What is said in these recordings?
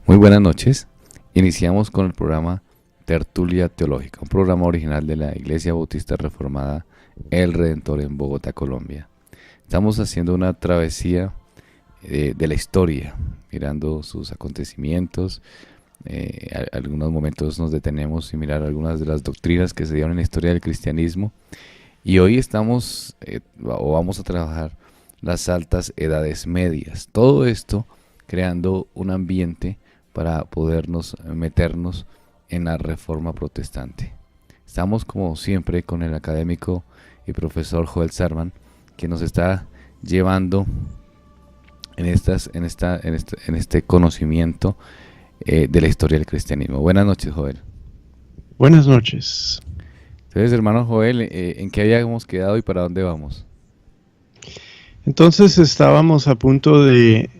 Muy buenas noches. Iniciamos con el programa Tertulia Teológica, un programa original de la Iglesia Bautista Reformada El Redentor en Bogotá, Colombia. Estamos haciendo una travesía de la historia, mirando sus acontecimientos. Algunos momentos nos detenemos y mirar algunas de las doctrinas que se dieron en la historia del cristianismo. Y hoy vamos a trabajar las altas edades medias. Todo esto creando un ambiente para podernos meternos en la reforma protestante. Estamos como siempre con el académico y profesor Joel Sarman, que nos está llevando en este conocimiento de la historia del cristianismo. Buenas noches, Joel. Buenas noches. Entonces, hermano Joel, ¿en qué habíamos quedado y para dónde vamos? Entonces estábamos a punto de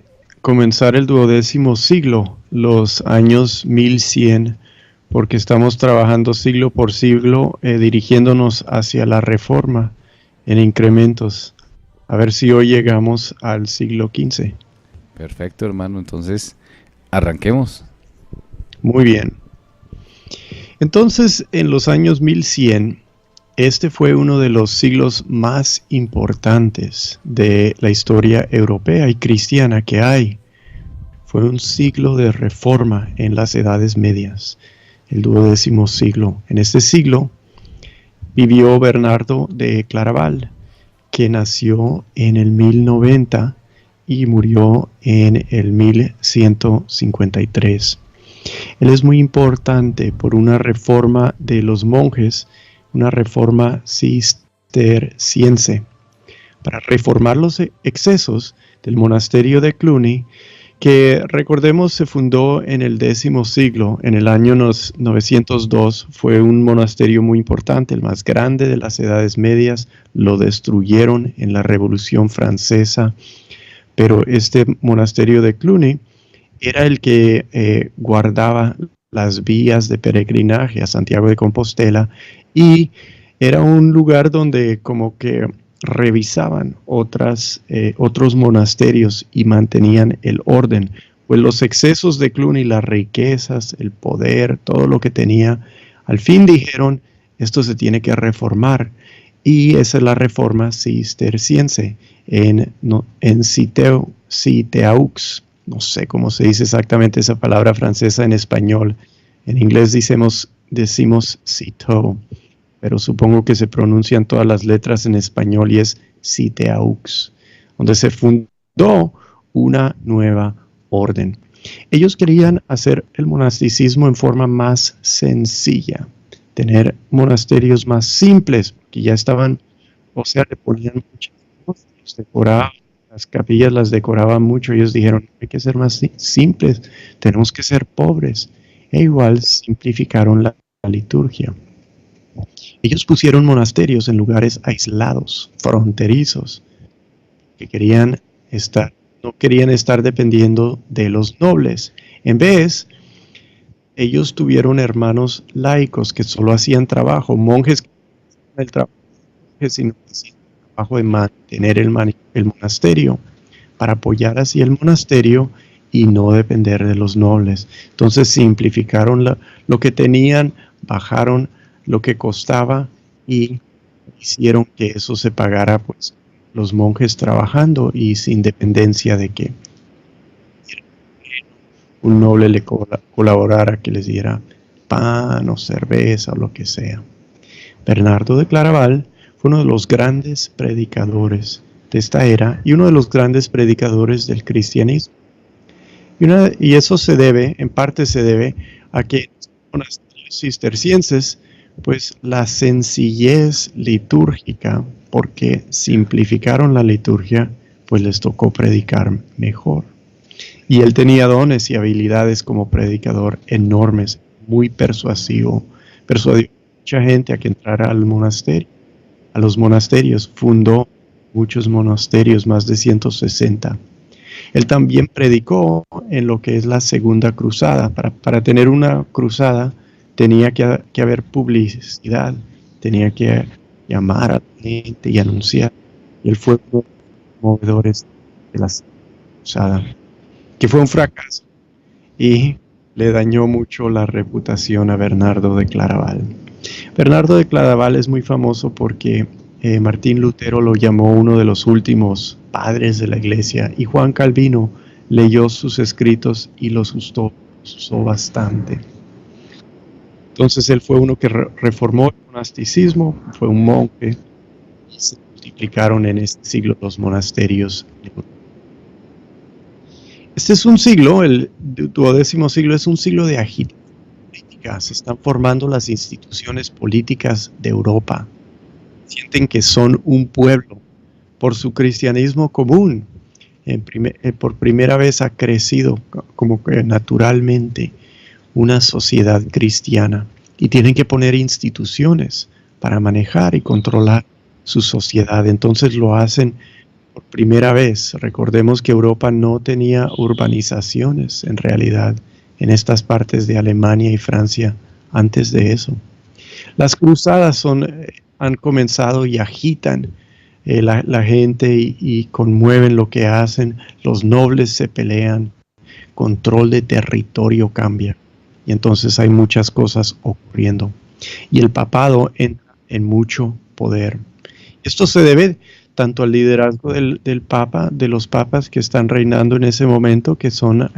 comenzar el 12º siglo, los años 1100, porque estamos trabajando siglo por siglo, dirigiéndonos hacia la reforma en incrementos. A ver si hoy llegamos al siglo XV. Perfecto, hermano. Entonces, arranquemos. Muy bien. Entonces, en los años 1100, este fue uno de los siglos más importantes de la historia europea y cristiana que hay. Fue un siglo de reforma en las edades medias, el 12º siglo. En este siglo vivió Bernardo de Claraval, que nació en el 1090 y murió en el 1153. Él es muy importante por una reforma de los monjes, una reforma cisterciense, para reformar los excesos del monasterio de Cluny, que recordemos se fundó en el 10º siglo, en el año 902. Fue un monasterio muy importante, el más grande de las edades medias. Lo destruyeron en la Revolución Francesa, pero este monasterio de Cluny era el que guardaba las vías de peregrinaje a Santiago de Compostela, y era un lugar donde como que revisaban otros monasterios y mantenían el orden. Pues los excesos de Cluny, las riquezas, el poder, todo lo que tenía, al fin dijeron, esto se tiene que reformar. Y esa es la reforma cisterciense en Citeaux. No sé cómo se dice exactamente esa palabra francesa en español. En inglés decimos Citeaux, pero supongo que se pronuncian todas las letras en español y es Citeaux, donde se fundó una nueva orden. Ellos querían hacer el monasticismo en forma más sencilla, tener monasterios más simples, que ya estaban, le ponían muchas cosas, los decoraban, las capillas las decoraban mucho. Ellos dijeron, hay que ser más simples, tenemos que ser pobres. E igual simplificaron la liturgia. Ellos pusieron monasterios en lugares aislados, fronterizos, que no querían estar dependiendo de los nobles. En vez, ellos tuvieron hermanos laicos que solo hacían trabajo, monjes que hacían el trabajo, sino que hacían el trabajo de mantener el monasterio, para apoyar así el monasterio y no depender de los nobles. Entonces simplificaron lo que tenían, bajaron lo que costaba y hicieron que eso se pagara, pues, los monjes trabajando y sin dependencia de que un noble le colaborara, que les diera pan o cerveza o lo que sea. Bernardo de Claraval fue uno de los grandes predicadores de esta era y uno de los grandes predicadores del cristianismo. Y eso en parte se debe a que los monasterios cistercienses, pues la sencillez litúrgica, porque simplificaron la liturgia, pues les tocó predicar mejor. Y él tenía dones y habilidades como predicador enormes, muy persuasivo. Persuadió a mucha gente a que entrara a los monasterios. Fundó muchos monasterios, más de 160. Él también predicó en lo que es la Segunda Cruzada. Para tener una cruzada tenía que haber publicidad, tenía que llamar a la gente y anunciar. Y él fue uno de los movedores de la Segunda Cruzada, que fue un fracaso. y le dañó mucho la reputación a Bernardo de Claraval. Bernardo de Claraval es muy famoso porque Martín Lutero lo llamó uno de los últimos padres de la iglesia y Juan Calvino leyó sus escritos y los usó bastante. Entonces él fue uno que reformó el monasticismo, fue un monje y se multiplicaron en este siglo los monasterios. Este es un siglo, el 12º siglo es un siglo de agitación política. Se están formando las instituciones políticas de Europa. Sienten que son un pueblo por su cristianismo común. Por primera vez ha crecido como que naturalmente una sociedad cristiana y tienen que poner instituciones para manejar y controlar su sociedad. Entonces lo hacen por primera vez. Recordemos que Europa no tenía urbanizaciones en realidad en estas partes de Alemania y Francia antes de eso. Las cruzadas han comenzado y agitan la gente y conmueven lo que hacen. Los nobles se pelean, control de territorio cambia y entonces hay muchas cosas ocurriendo y el papado entra en mucho poder. Esto se debe tanto al liderazgo del papa, de los papas que están reinando en ese momento, que son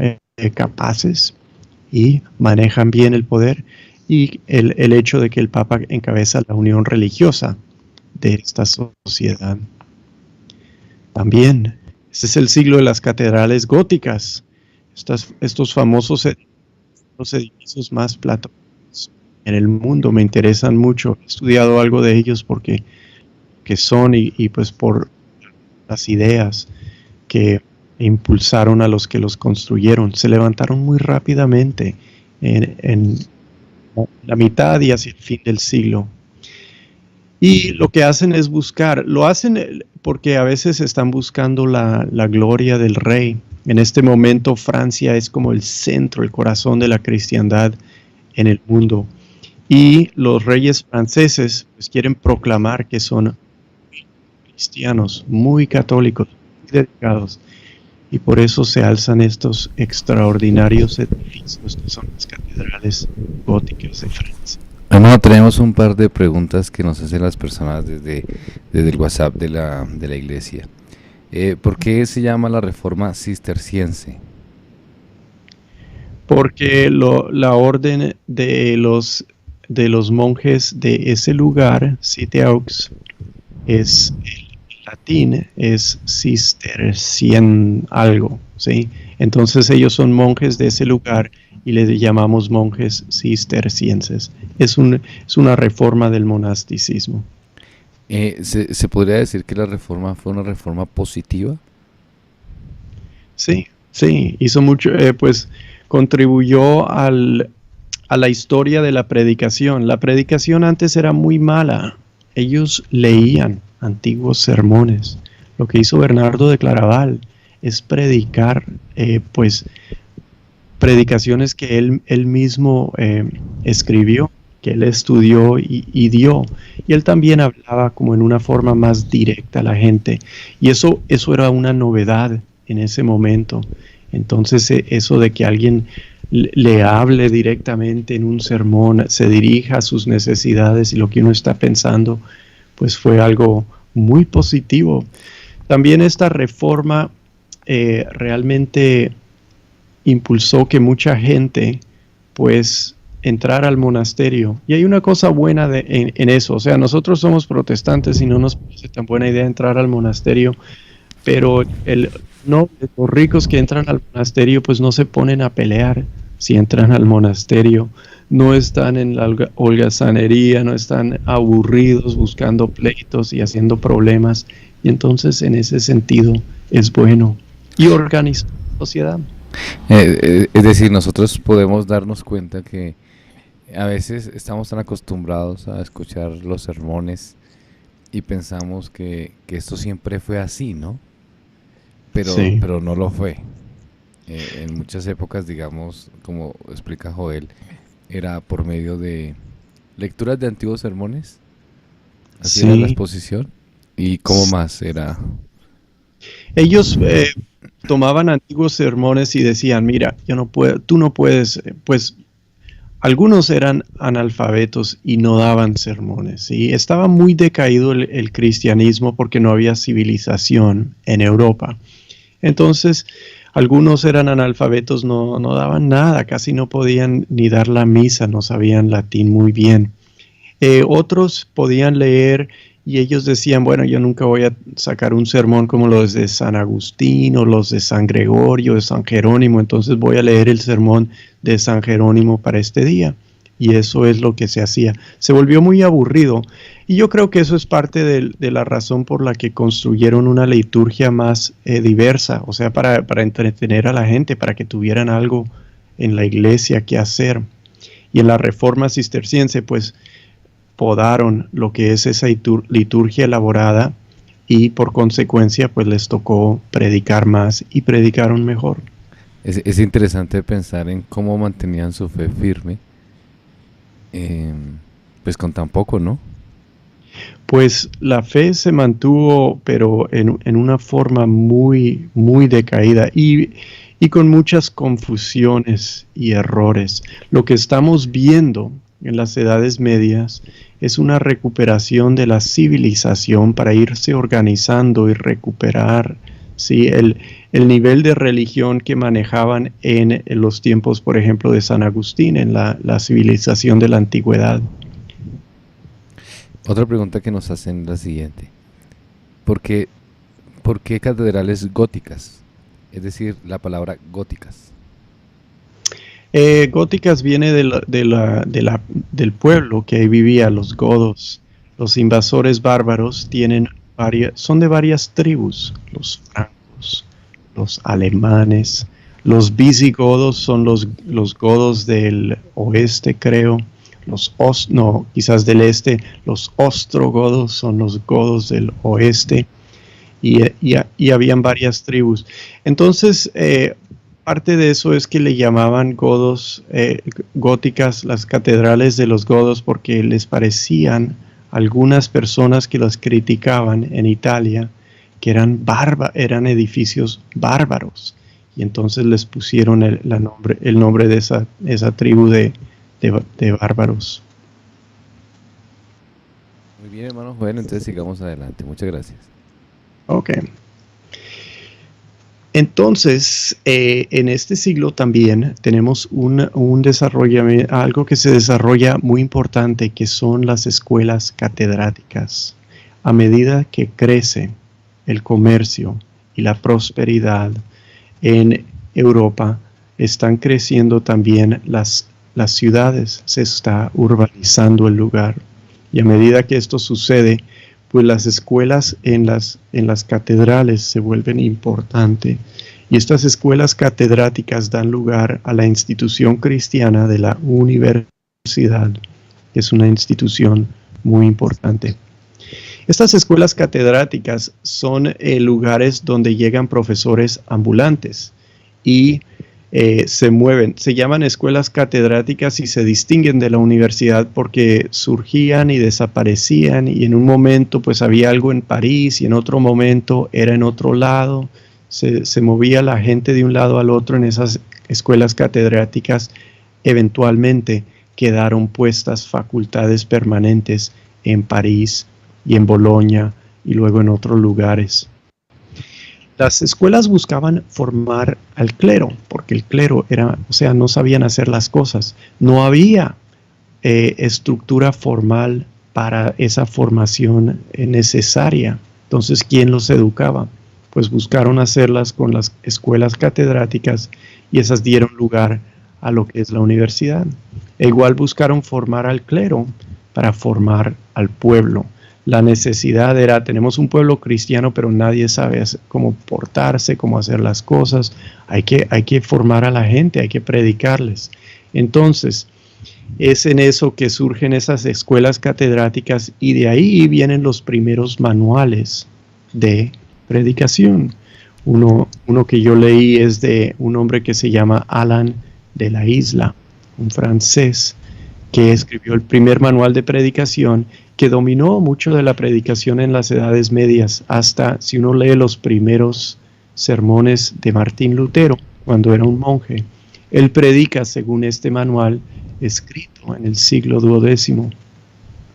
capaces y manejan bien el poder, y el hecho de que el papa encabeza la unión religiosa de esta sociedad. También, este es el siglo de las catedrales góticas, estos famosos los edificios más platónicos en el mundo me interesan mucho. He estudiado algo de ellos porque son y pues por las ideas que impulsaron a los que los construyeron. Se levantaron muy rápidamente en la mitad y hacia el fin del siglo. Y lo que hacen es lo hacen porque a veces están buscando la gloria del rey. En este momento Francia es como el centro, el corazón de la cristiandad en el mundo. Y los reyes franceses pues, quieren proclamar que son cristianos, muy católicos, muy dedicados. Y por eso se alzan estos extraordinarios edificios que son las catedrales góticas de Francia. Bueno, tenemos un par de preguntas que nos hacen las personas desde el WhatsApp de la iglesia. ¿Por qué se llama la Reforma Cisterciense? Porque la orden de los monjes de ese lugar, Citeaux, es el latín, es cistercien algo, ¿sí? Entonces ellos son monjes de ese lugar y les llamamos monjes cistercienses. Es una reforma del monasticismo. ¿Se podría decir que la reforma fue una reforma positiva? Sí, hizo mucho, pues contribuyó a la historia de la predicación. La predicación antes era muy mala. Ellos leían antiguos sermones. Lo que hizo Bernardo de Claraval es predicar, pues, predicaciones que él mismo escribió, que él estudió y dio. Y él también hablaba como en una forma más directa a la gente. Y eso era una novedad en ese momento. Entonces, eso de que alguien le hable directamente en un sermón, se dirija a sus necesidades y lo que uno está pensando, pues fue algo muy positivo. También esta reforma realmente impulsó que mucha gente pues entrara al monasterio. Y hay una cosa buena en eso, o sea, nosotros somos protestantes y no nos parece tan buena idea entrar al monasterio, pero los ricos que entran al monasterio pues no se ponen a pelear si entran al monasterio, no están en la holgazanería, no están aburridos buscando pleitos y haciendo problemas, y entonces en ese sentido es bueno y organiza la sociedad. Es decir, nosotros podemos darnos cuenta que a veces estamos tan acostumbrados a escuchar los sermones y pensamos que esto siempre fue así, ¿no? Pero no lo fue. En muchas épocas, digamos, como explica Joel, era por medio de lecturas de antiguos sermones. Así era la exposición. ¿Y cómo más era? Ellos tomaban antiguos sermones y decían, mira, yo no puedo, tú no puedes, pues algunos eran analfabetos y no daban sermones. Y estaba muy decaído el cristianismo porque no había civilización en Europa. Entonces, algunos eran analfabetos, no daban nada, casi no podían ni dar la misa, no sabían latín muy bien. Otros podían leer y ellos decían, bueno, yo nunca voy a sacar un sermón como los de San Agustín o los de San Gregorio, de San Jerónimo, entonces voy a leer el sermón de San Jerónimo para este día. Y eso es lo que se hacía. Se volvió muy aburrido. Y yo creo que eso es parte de la razón por la que construyeron una liturgia más diversa, o sea, para entretener a la gente, para que tuvieran algo en la iglesia que hacer. Y en la Reforma Cisterciense, pues, podaron lo que es esa liturgia elaborada y por consecuencia, pues, les tocó predicar más y predicaron mejor. Es interesante pensar en cómo mantenían su fe firme, pues con tan poco, ¿no? Pues la fe se mantuvo, pero en una forma muy, muy decaída y con muchas confusiones y errores. Lo que estamos viendo en las edades medias es una recuperación de la civilización para irse organizando y recuperar, ¿sí?, el nivel de religión que manejaban en los tiempos, por ejemplo, de San Agustín, en la civilización de la antigüedad. Otra pregunta que nos hacen es la siguiente. ¿Por qué catedrales góticas? Es decir, la palabra góticas. Góticas viene del pueblo que ahí vivía, los godos. Los invasores bárbaros son de varias tribus, los francos, los alemanes, los visigodos son los godos del oeste, creo. Quizás del este. Los ostrogodos son los godos del oeste. Y habían varias tribus. Entonces, parte de eso es que le llamaban góticas las catedrales de los godos porque les parecían algunas personas que los criticaban en Italia que eran edificios bárbaros. Y entonces les pusieron el nombre de esa tribu de bárbaros. Muy bien, hermano Joel, entonces sigamos adelante. Muchas gracias. Ok. Entonces, en este siglo también tenemos un desarrollo, algo que se desarrolla muy importante, que son las escuelas catedráticas. A medida que crece el comercio y la prosperidad en Europa, están creciendo también las ciudades, se está urbanizando el lugar. Y a medida que esto sucede, pues las escuelas en las catedrales se vuelven importantes. Y estas escuelas catedráticas dan lugar a la institución cristiana de la universidad, que es una institución muy importante. Estas escuelas catedráticas son lugares donde llegan profesores ambulantes y se mueven. Se llaman escuelas catedráticas y se distinguen de la universidad porque surgían y desaparecían, y en un momento pues había algo en París y en otro momento era en otro lado. Se movía la gente de un lado al otro en esas escuelas catedráticas. Eventualmente quedaron puestas facultades permanentes en París y en Bolonia y luego en otros lugares. Las escuelas buscaban formar al clero, porque el clero no sabían hacer las cosas. No había estructura formal para esa formación necesaria. Entonces, ¿quién los educaba? Pues buscaron hacerlas con las escuelas catedráticas y esas dieron lugar a lo que es la universidad. E igual buscaron formar al clero para formar al pueblo. La necesidad era, tenemos un pueblo cristiano, pero nadie sabe cómo portarse, cómo hacer las cosas. Hay que formar a la gente, hay que predicarles. Entonces, es en eso que surgen esas escuelas catedráticas y de ahí vienen los primeros manuales de predicación. Uno que yo leí es de un hombre que se llama Alan de la Isla, un francés, que escribió el primer manual de predicación, que dominó mucho de la predicación en las edades medias, hasta si uno lee los primeros sermones de Martín Lutero cuando era un monje. Él predica según este manual escrito en el siglo XII.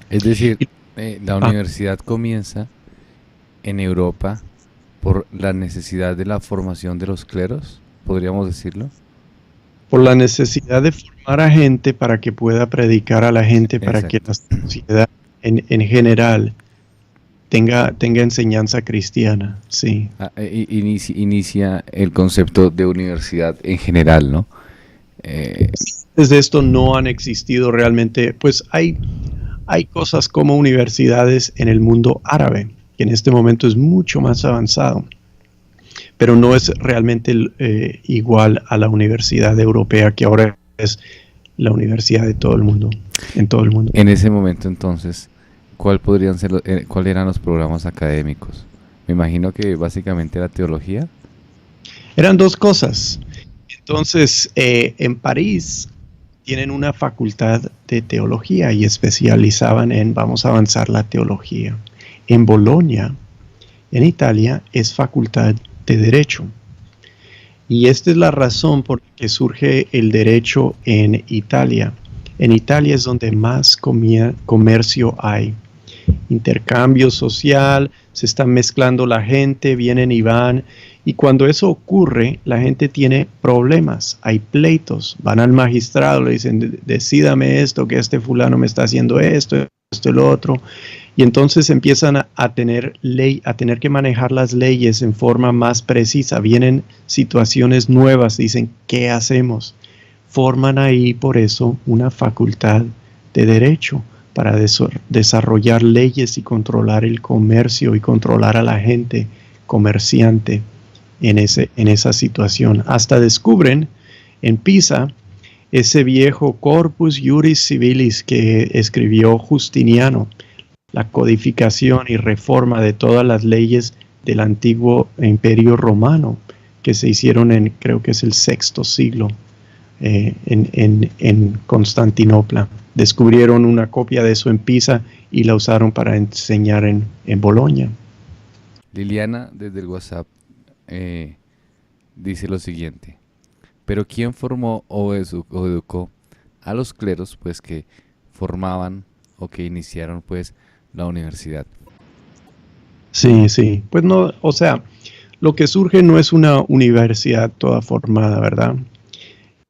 Es decir, la universidad comienza en Europa por la necesidad de la formación de los cleros, podríamos decirlo. Por la necesidad de formar a gente para que pueda predicar a la gente, para Exacto. que la sociedad en general tenga enseñanza cristiana, sí. Inicia el concepto de universidad en general, ¿no? Desde esto no han existido realmente, pues hay cosas como universidades en el mundo árabe, que en este momento es mucho más avanzado, pero no es realmente igual a la universidad europea, que ahora es la universidad de todo el mundo, en todo el mundo. En ese momento, entonces, ¿cuáles eran los programas académicos? Me imagino que básicamente la teología. Eran dos cosas. Entonces, en París tienen una facultad de teología y especializaban en, vamos a avanzar la teología. En Bolonia, en Italia, es facultad de derecho. Y esta es la razón por la que surge el derecho en Italia. En Italia es donde más comercio hay. Intercambio social, se está mezclando la gente, vienen y van. Y cuando eso ocurre, la gente tiene problemas, hay pleitos, van al magistrado, le dicen, decídame esto, que este fulano me está haciendo esto y lo otro. Y entonces empiezan a tener que manejar las leyes en forma más precisa. Vienen situaciones nuevas, dicen, ¿qué hacemos? Forman ahí por eso una facultad de derecho para desarrollar leyes y controlar el comercio y controlar a la gente comerciante en esa situación. Hasta descubren en Pisa ese viejo Corpus Juris Civilis que escribió Justiniano, la codificación y reforma de todas las leyes del antiguo Imperio Romano que se hicieron creo que es el VI siglo en Constantinopla. Descubrieron una copia de eso en Pisa y la usaron para enseñar en Bolonia. Liliana, desde el WhatsApp, dice lo siguiente: pero ¿quién formó o educó a los cleros, pues, que formaban o que iniciaron, pues, la universidad? Sí, pues no, o sea, lo que surge no es una universidad toda formada, ¿verdad?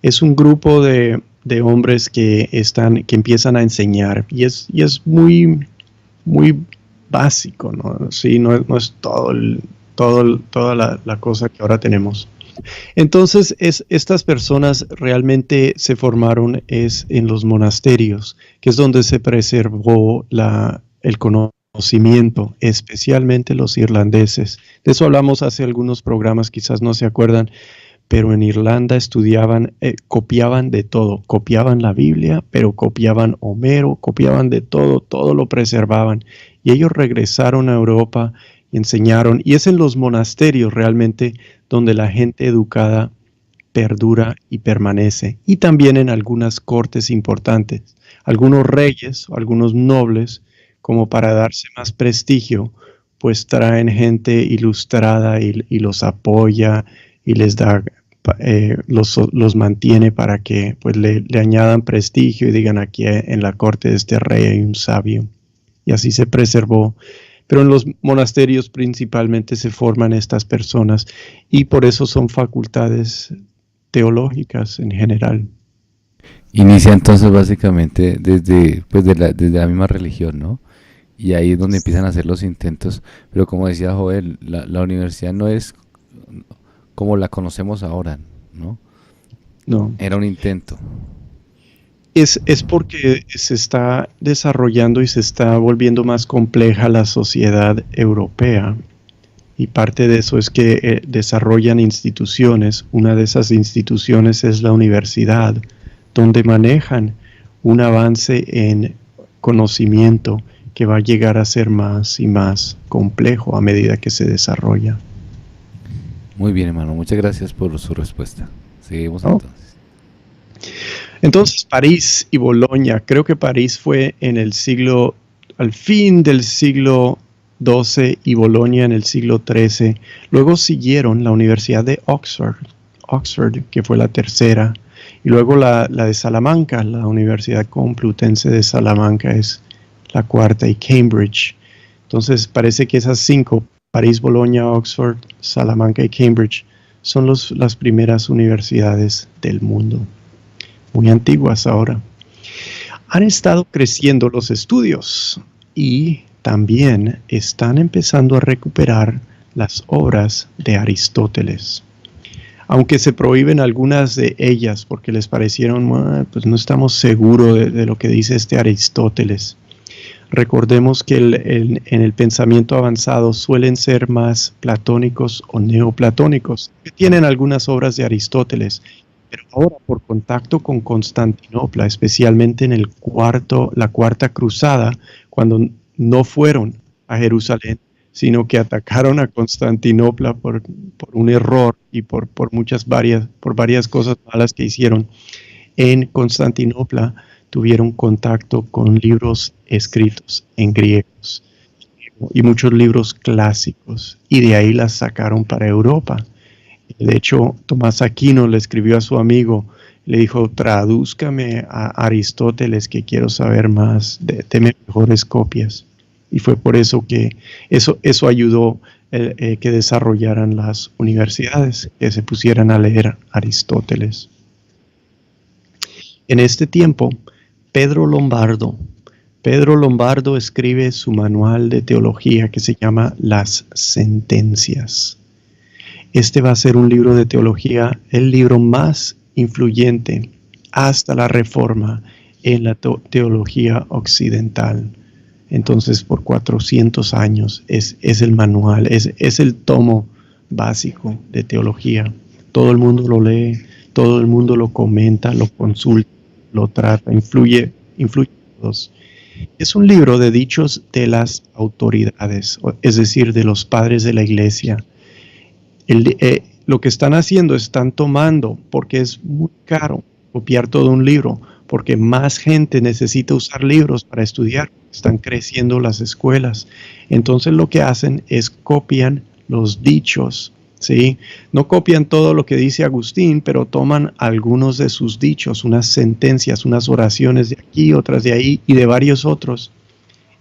Es un grupo de hombres que empiezan a enseñar y es muy, muy básico, ¿no? Sí, no es toda la cosa que ahora tenemos. Entonces, estas personas realmente se formaron en los monasterios, que es donde se preservó el conocimiento, especialmente los irlandeses. De eso hablamos hace algunos programas, quizás no se acuerdan, pero en Irlanda copiaban de todo, copiaban la Biblia, pero copiaban Homero, copiaban de todo lo preservaban. Y ellos regresaron a Europa y enseñaron, y es en los monasterios realmente donde la gente educada perdura y permanece, y también en algunas cortes importantes. Algunos reyes o algunos nobles, como para darse más prestigio, pues traen gente ilustrada y los apoya y les da, los mantiene para que pues le añadan prestigio y digan, aquí en la corte de este rey hay un sabio. Y así se preservó. Pero en los monasterios principalmente se forman estas personas y por eso son facultades teológicas en general. Inicia entonces básicamente desde la misma religión, ¿no? Y ahí es donde empiezan a hacer los intentos. Pero como decía Joel, la universidad no es como la conocemos ahora, ¿no? No. Era un intento. Es porque se está desarrollando y se está volviendo más compleja la sociedad europea. Y parte de eso es que desarrollan instituciones. Una de esas instituciones es la universidad, donde manejan un avance en conocimiento que va a llegar a ser más y más complejo a medida que se desarrolla. Muy bien, hermano. Muchas gracias por su respuesta. Seguimos entonces. Entonces, París y Bolonia. Creo que París fue al fin del siglo XII y Bolonia en el siglo XIII. Luego siguieron la Universidad de Oxford, que fue la tercera, y luego la de Salamanca, la Universidad Complutense de Salamanca es la cuarta, y Cambridge. Entonces parece que esas 5, París, Bolonia, Oxford, Salamanca y Cambridge, son las primeras universidades del mundo, muy antiguas ahora. Han estado creciendo los estudios y también están empezando a recuperar las obras de Aristóteles. Aunque se prohíben algunas de ellas porque les parecieron, pues no estamos seguros de lo que dice este Aristóteles. Recordemos que en el pensamiento avanzado suelen ser más platónicos o neoplatónicos, que tienen algunas obras de Aristóteles, pero ahora por contacto con Constantinopla, especialmente en la Cuarta Cruzada, cuando no fueron a Jerusalén, sino que atacaron a Constantinopla por un error y por varias cosas malas que hicieron en Constantinopla, tuvieron contacto con libros escritos en griegos y muchos libros clásicos, y de ahí las sacaron para Europa. De hecho, Tomás Aquino le escribió a su amigo, le dijo: tradúzcame a Aristóteles, que quiero saber más, deme mejores copias. Y fue por eso que eso ayudó que desarrollaran las universidades, que se pusieran a leer Aristóteles. En este tiempo, Pedro Lombardo escribe su manual de teología que se llama Las Sentencias. Este va a ser un libro de teología, el libro más influyente hasta la Reforma en la teología occidental. Entonces, por 400 años es el manual, es el tomo básico de teología. Todo el mundo lo lee, todo el mundo lo comenta, lo consulta, lo trata, influye en todos. Es un libro de dichos de las autoridades, es decir, de los padres de la iglesia. Lo que están haciendo, están tomando, porque es muy caro copiar todo un libro, porque más gente necesita usar libros para estudiar, están creciendo las escuelas. Entonces lo que hacen es copian los dichos, ¿sí? No copian todo lo que dice Agustín, pero toman algunos de sus dichos, unas sentencias, unas oraciones de aquí, otras de ahí y de varios otros,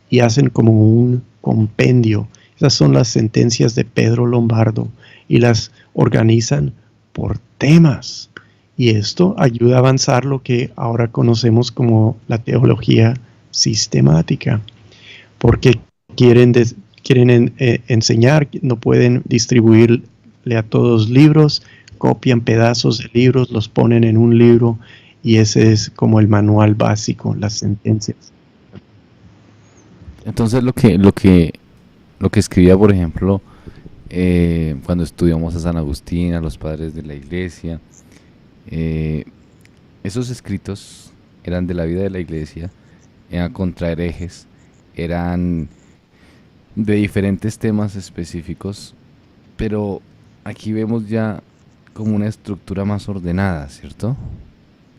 y hacen como un compendio. Esas son las sentencias de Pedro Lombardo y las organizan por temas. Y esto ayuda a avanzar lo que ahora conocemos como la teología sistemática, porque quieren enseñar, no pueden distribuirle a todos libros, copian pedazos de libros, los ponen en un libro, y ese es como el manual básico, las sentencias. Entonces lo que escribía, por ejemplo, cuando estudiamos a San Agustín, a los padres de la iglesia, esos escritos eran de la vida de la iglesia, eran contra herejes, eran de diferentes temas específicos, pero aquí vemos ya como una estructura más ordenada, ¿cierto?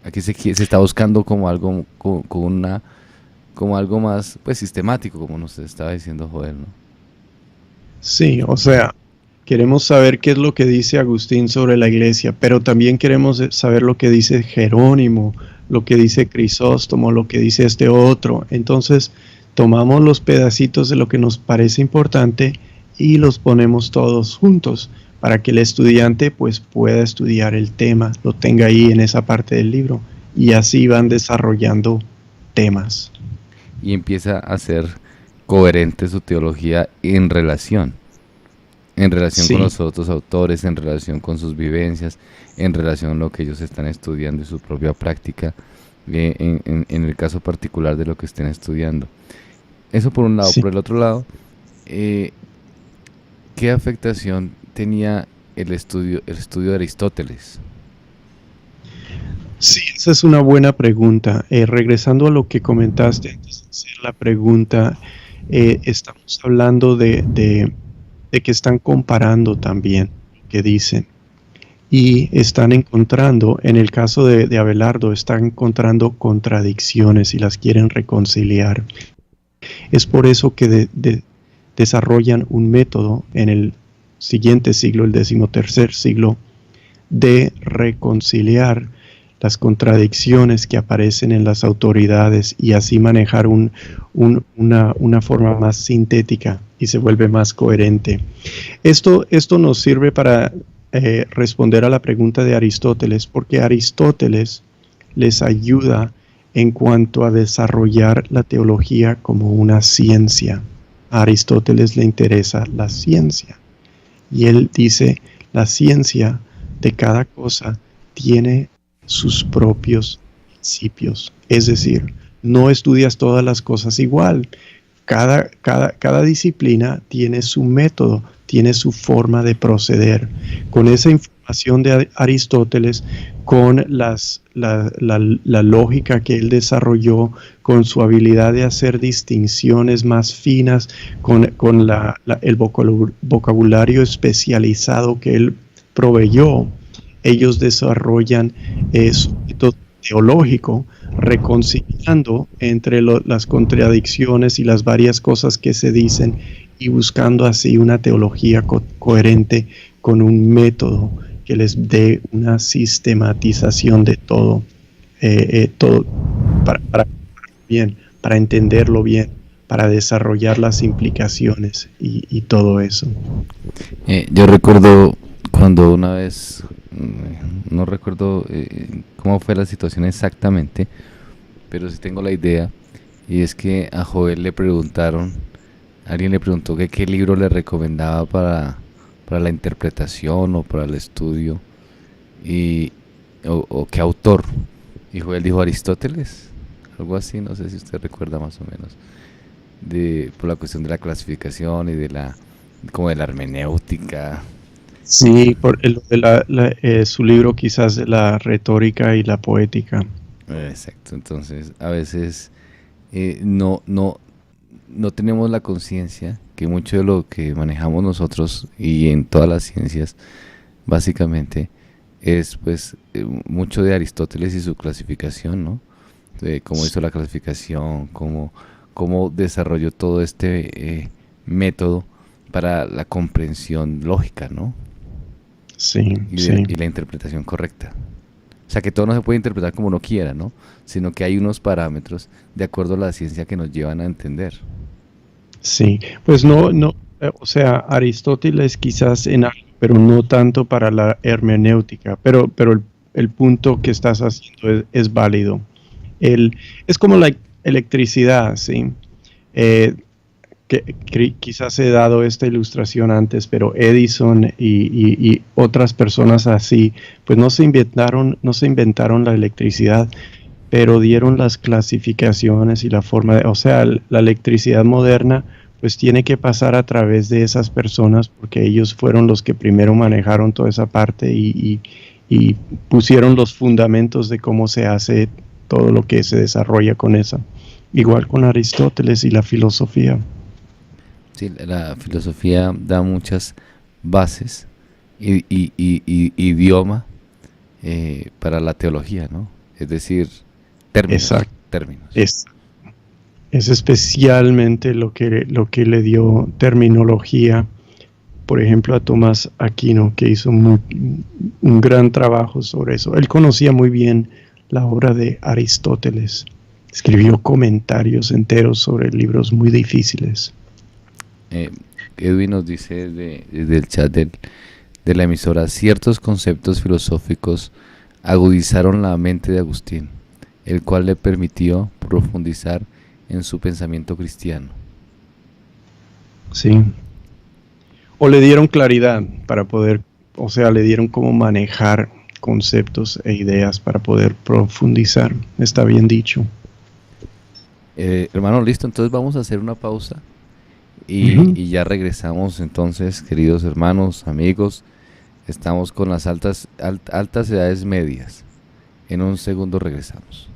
Aquí se está buscando como algo, como algo más, pues, sistemático, como nos estaba diciendo Joel, ¿no? Sí, o sea, queremos saber qué es lo que dice Agustín sobre la iglesia, pero también queremos saber lo que dice Jerónimo, lo que dice Crisóstomo, lo que dice este otro. Entonces, tomamos los pedacitos de lo que nos parece importante y los ponemos todos juntos para que el estudiante pues pueda estudiar el tema, lo tenga ahí en esa parte del libro, y así van desarrollando temas. Y empieza a ser coherente su teología en relación sí, con los otros autores, en relación con sus vivencias, en relación a lo que ellos están estudiando y su propia práctica, en el caso particular de lo que estén estudiando. Eso por un lado. Sí. Por el otro lado, ¿qué afectación tenía el estudio de Aristóteles? Sí, esa es una buena pregunta. Regresando a lo que comentaste antes de hacer la pregunta, estamos hablando de que están comparando también, que dicen, y están encontrando, en el caso de Abelardo, están encontrando contradicciones y las quieren reconciliar. Es por eso que desarrollan un método en el siguiente siglo, el 13º siglo, de reconciliar las contradicciones que aparecen en las autoridades y así manejar una forma más sintética y se vuelve más coherente. Esto nos sirve para responder a la pregunta de Aristóteles, porque Aristóteles les ayuda en cuanto a desarrollar la teología como una ciencia. A Aristóteles le interesa la ciencia y él dice, la ciencia de cada cosa tiene sus propios principios, es decir, no estudias todas las cosas igual. Cada disciplina tiene su método, tiene su forma de proceder. Con esa información de Aristóteles, con la lógica que él desarrolló, con su habilidad de hacer distinciones más finas, con el vocabulario especializado que él proveyó, ellos desarrollan su método teológico, reconciliando entre las contradicciones y las varias cosas que se dicen y buscando así una teología coherente con un método que les dé una sistematización de todo, todo para entenderlo bien, para desarrollar las implicaciones y todo eso. Yo recuerdo cuando una vez, no recuerdo cómo fue la situación exactamente, pero sí tengo la idea, y es que a Joel le preguntaron, alguien le preguntó que qué libro le recomendaba para la interpretación o para el estudio, o qué autor, y Joel dijo Aristóteles, algo así, no sé si usted recuerda más o menos, por la cuestión de la clasificación y como de la hermenéutica. Sí, por su libro quizás de la retórica y la poética. Exacto, entonces a veces no tenemos la conciencia que mucho de lo que manejamos nosotros y en todas las ciencias básicamente es pues mucho de Aristóteles y su clasificación, ¿no? De cómo hizo la clasificación, cómo desarrolló todo este método para la comprensión lógica, ¿no? Sí, y la interpretación correcta. O sea, que todo no se puede interpretar como uno quiera, ¿no? Sino que hay unos parámetros de acuerdo a la ciencia que nos llevan a entender. Sí, pues o sea, Aristóteles quizás en algo, pero no tanto para la hermenéutica, pero el punto que estás haciendo es válido. Es como la electricidad, ¿sí? Quizás he dado esta ilustración antes, pero Edison y otras personas así, pues no se inventaron la electricidad, pero dieron las clasificaciones y la forma o sea, la electricidad moderna pues tiene que pasar a través de esas personas porque ellos fueron los que primero manejaron toda esa parte y pusieron los fundamentos de cómo se hace todo lo que se desarrolla con esa. Igual con Aristóteles y la filosofía. Sí, la filosofía da muchas bases y idioma para la teología, ¿no? Es decir, términos. Exacto. Términos. Es especialmente lo que le dio terminología, por ejemplo, a Tomás Aquino, que hizo un gran trabajo sobre eso. Él conocía muy bien la obra de Aristóteles. Escribió comentarios enteros sobre libros muy difíciles. Edwin nos dice desde el chat de la emisora, ciertos conceptos filosóficos agudizaron la mente de Agustín, el cual le permitió profundizar en su pensamiento cristiano. Sí. O le dieron claridad para poder, o sea, le dieron cómo manejar conceptos e ideas para poder profundizar. Está bien dicho. Hermano, listo, entonces vamos a hacer una pausa y ya regresamos entonces, queridos hermanos, amigos. Estamos con las altas edades medias. En un segundo regresamos.